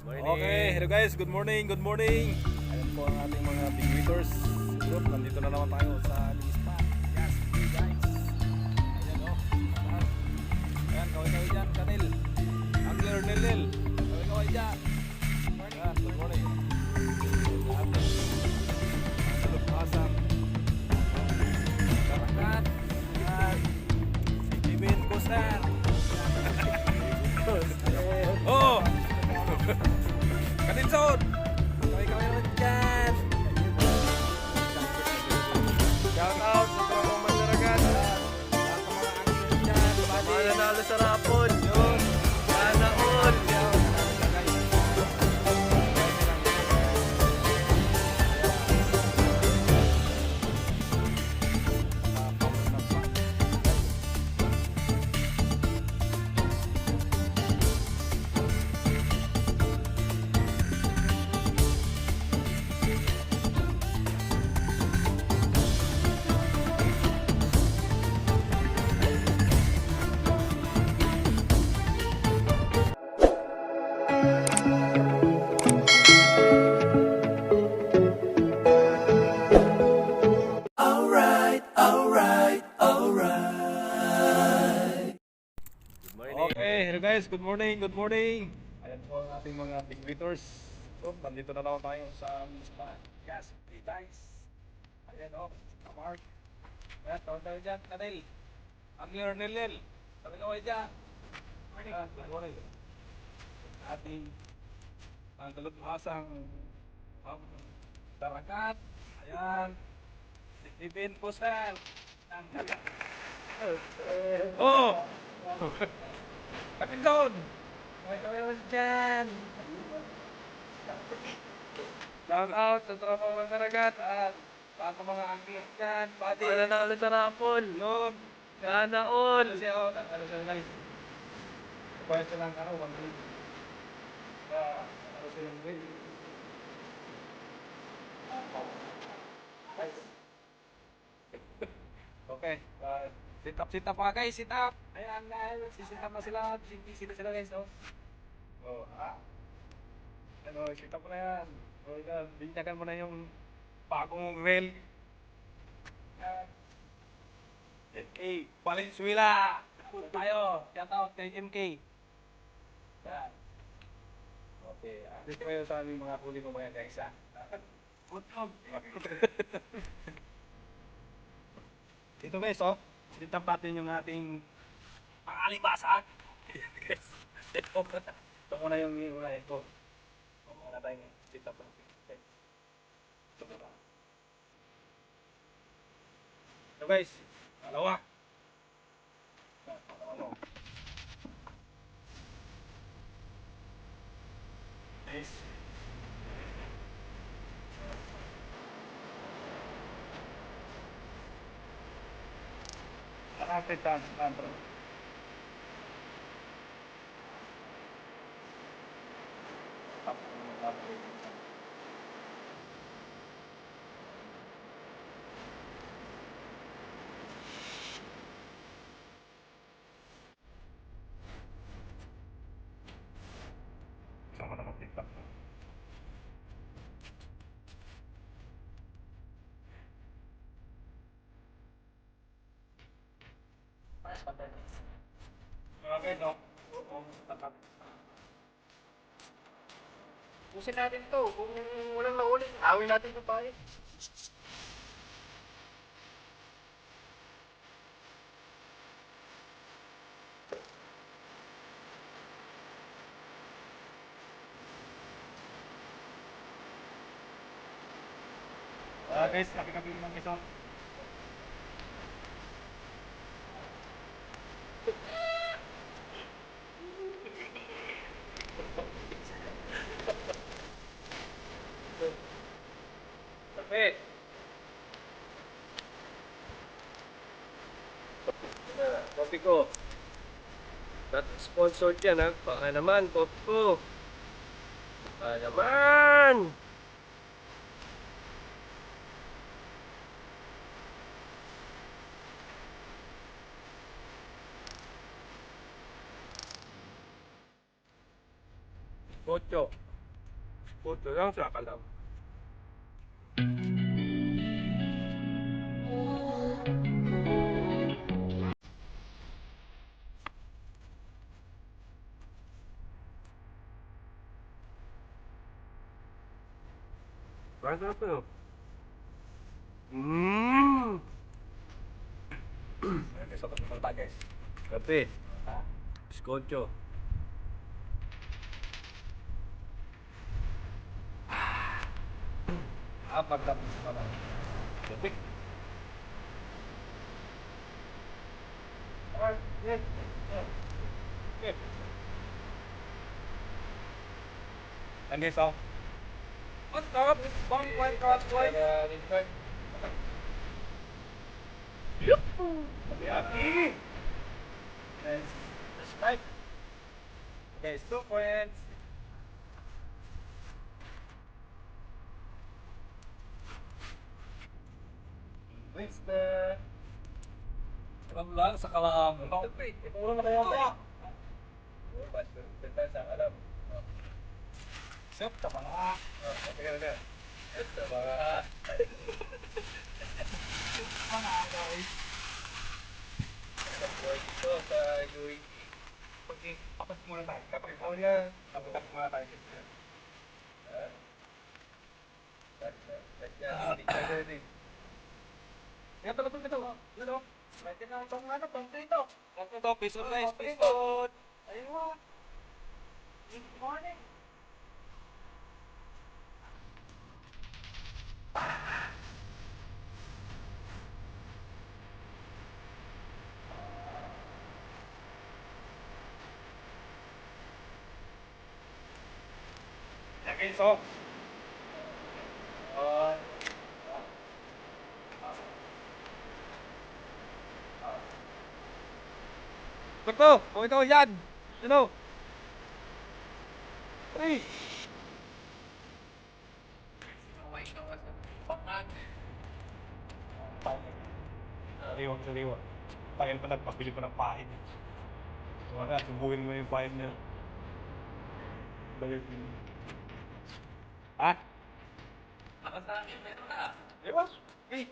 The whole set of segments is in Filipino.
Okay, hello guys, good morning, good morning. Ayan po ang ating mga big winners group. Nandito na naman tayo sa Lispa. Yes, hey guys. Ayan o. Ayan, kaway-kaway dyan, Kanil. Angler Nilil. Kaway-kaway dyan. Ayan, good morning. Ating kalugpasan. Karakat. Ayan. Si Kevin Coster. Oh! Kaninson! Kaway-kaway naman dyan! Shout out sa Tropang Mandaragat! Lahat ng mga angler dyan! Mga nanalo sa rapon! Yun! Sana all! Okay, hello guys, good morning, good morning. Ayan po ang ating mga big winners. So, nandito na naman tayo sa Gas guys. Ayan o, Mark. Ayan, tawag tayo dyan, Kanil. Angler Nilil. Kaway-kaway dyan. Ayan, good morning. Ating ang kalugpasang Tarakat. Ayan. Si Kevin Coster. Oh! Kapit doon! Kaway-kaway naman dyan! Shout out sa Tropang Mandaragat at lahat ng mga angler dyan, buddy! Mga nanalo sa rapon! Yun! Sana all! Kasi ako, ano sila guys? Pwede lang ano, 1 grade. Ano sila yung grade? Okay, sit up mga guys, sit up! Ayan guys, sit up na sila, sit up sila guys, no? Oh, ano, sit up na yan. Oh, yan, binyagan mo na yung bagong reel. Yan. MK, Valenzuela! Tayo, shout out kay MK. Yan. Okay, dito kayo sa aming mga huli mo mga guys, ha? Utog! Dito guys, oh. Sit up natin yung ating pangalibasa. Guys, ito muna yung una ito. Wala tayong sit up natin. Okay. Ito guys, dalawa. Guys. Nakapit dance number. Sama na mag-tiktok. Okay, no? Pusin natin to. Kung walang nahuli, awin natin yung pahay. Guys, nakikabili ng iso. Tapit. Kopi ko. Not sponsored yan ha. Baka naman, kopi ko. Baka naman. Ocho. Puto lang sa kalam. Parang sarap yun. Mmm! Guys, ako sa guys. Kape. Bizcocho. Pagtapos pa lang. Kape. Yes. Okay. And guys, oh. What's up? Bang, white, white. Yup! Happy! Guys, subscribe. Guys, 2 points. Where's the... Alam lang sa kalam. Puro na kayo ba? Sa kalam. Sup, sa mga. Okay na. Sa mga. Mga guys. Ito sa UAE. Tapos muna tayo. Tapos muna tayo. Ito, ito, ito. Ito. Pwede na itong ano, ito. Ito, piso guys, piso. Ayun mo. Good morning. Okay, so. Uh, Betul, oh itu Yan. Ano? Ay. Sariwa, sariwa. Pahin pa nagpapili pa ng pahin. Wala, subuhin mo yung pahin niya. Balik yun. Ha? Ewan. Eh.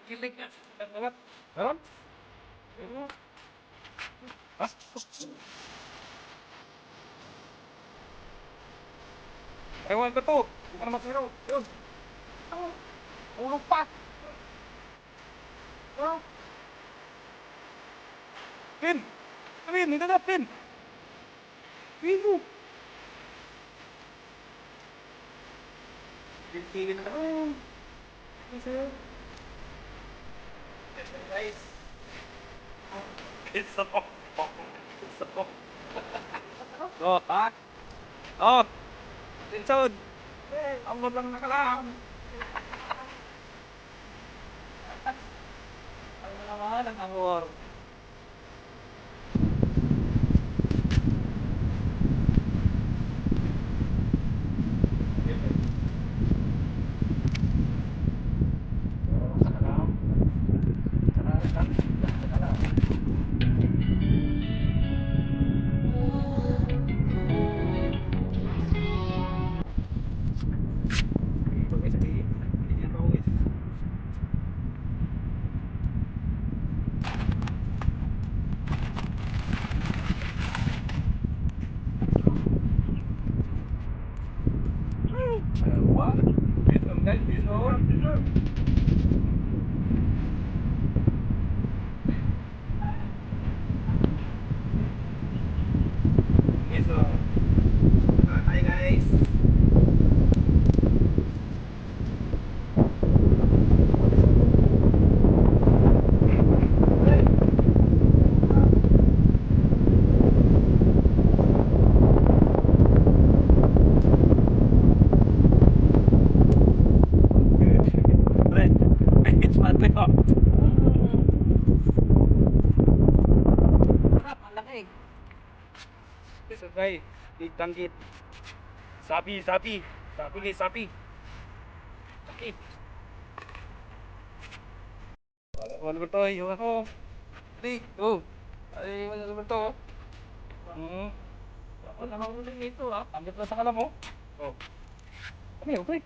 Kilig na. Meron? Meron? Ha? Ewan ko to. Hindi ka naman sino. Yun. Ulog pa. Ano? Pin! Pin! Hindi na, Pin! Pin mo! Pin na. Guys. Isa ko. Isa ko. Oh, ha? Oh! Tinson! Ang lang nakalam! Ang naman ang amor. What? Ito guys, ito. Ito. Hi guys. It's mati ko. Ang laki. Ito guys, itanggit. Sapi, sapi. Sapi guys, sapi. Sakit. Ano ba to? Yung ako. Di, oh. Ay, ano ba to? Hmm. Ako naman ulit ito ah. Ambit na sa kalam mo. Oh. Okay, okay.